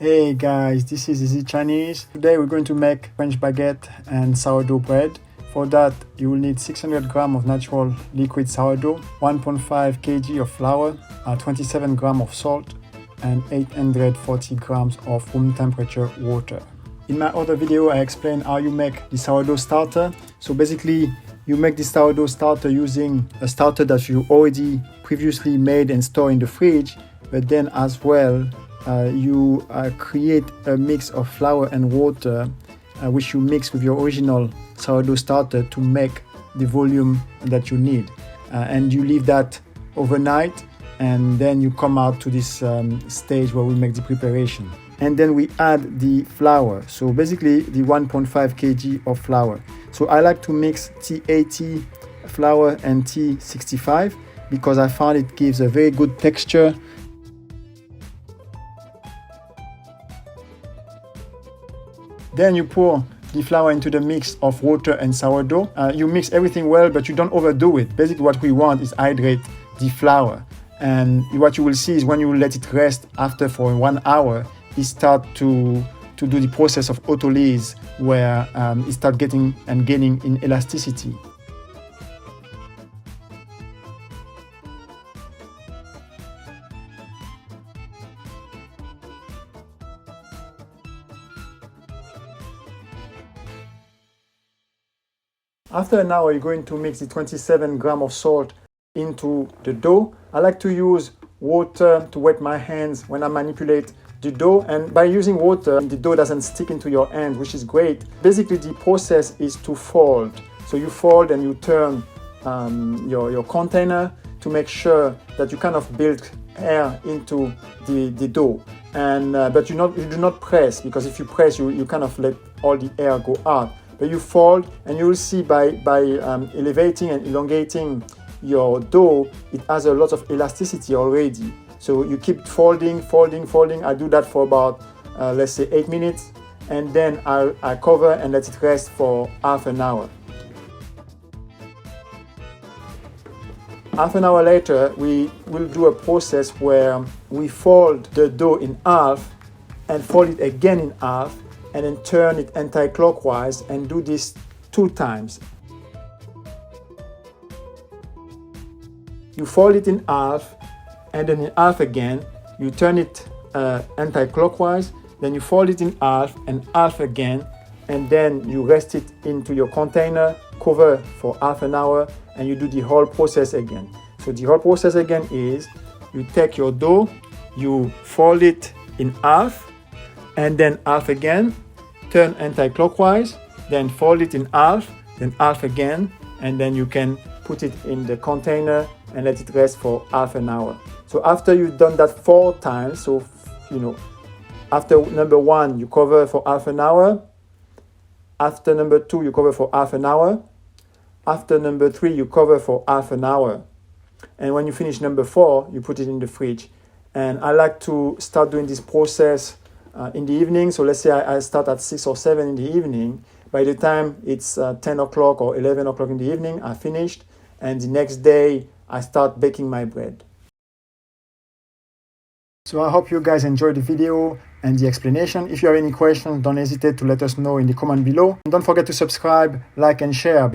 Hey guys, this is Easy Chinese. Today we're going to make French baguette and sourdough bread. For that, you will need 600 grams of natural liquid sourdough, 1.5 kg of flour, 27 grams of salt, and 840 grams of room temperature water. In my other video, I explained how you make the sourdough starter. So basically, you make the sourdough starter using a starter that you already previously made and store in the fridge, but then as well, you create a mix of flour and water which you mix with your original sourdough starter to make the volume that you need, and you leave that overnight, and then you come out to this stage where we make the preparation, and then we add the flour. So basically the 1.5 kg of flour. So I like to mix T80 flour and T65 because I found it gives a very good texture. Then you pour the flour into the mix of water and sourdough. You mix everything well, but you don't overdo it. Basically what we want is hydrate the flour. And what you will see is when you let it rest after for 1 hour, it starts to do the process of autolysis, where it starts getting and gaining in elasticity. After an hour, you're going to mix the 27 grams of salt into the dough. I like to use water to wet my hands when I manipulate the dough, and by using water, the dough doesn't stick into your hand, which is great. Basically, the process is to fold. So you fold and you turn your container to make sure that you kind of build air into the dough. And but you do not press, because if you press, you kind of let all the air go out. But you fold, and you will see by elevating and elongating your dough, it has a lot of elasticity already. So you keep folding. I do that for about, let's say 8 minutes. And then I cover and let it rest for half an hour. Half an hour later, we will do a process where we fold the dough in half and fold it again in half, and then turn it anti-clockwise, and do this 2 times. You fold it in half, and then in half again. You turn it anti-clockwise, then you fold it in half and half again, and then you rest it into your container, cover for half an hour, and you do the whole process again. So the whole process again is, you take your dough, you fold it in half, and then half again, turn anti-clockwise, then fold it in half, then half again, and then you can put it in the container and let it rest for half an hour. So after you've done that 4 times, so after number 1, you cover for half an hour. After number 2, you cover for half an hour. After number 3, you cover for half an hour. And when you finish number 4, you put it in the fridge. And I like to start doing this process in the evening. So let's say I start at 6 or 7 in the evening. By the time it's 10 o'clock or 11 o'clock in the evening, I finished. And the next day, I start baking my bread. So I hope you guys enjoyed the video and the explanation. If you have any questions, don't hesitate to let us know in the comment below. And don't forget to subscribe, like, and share.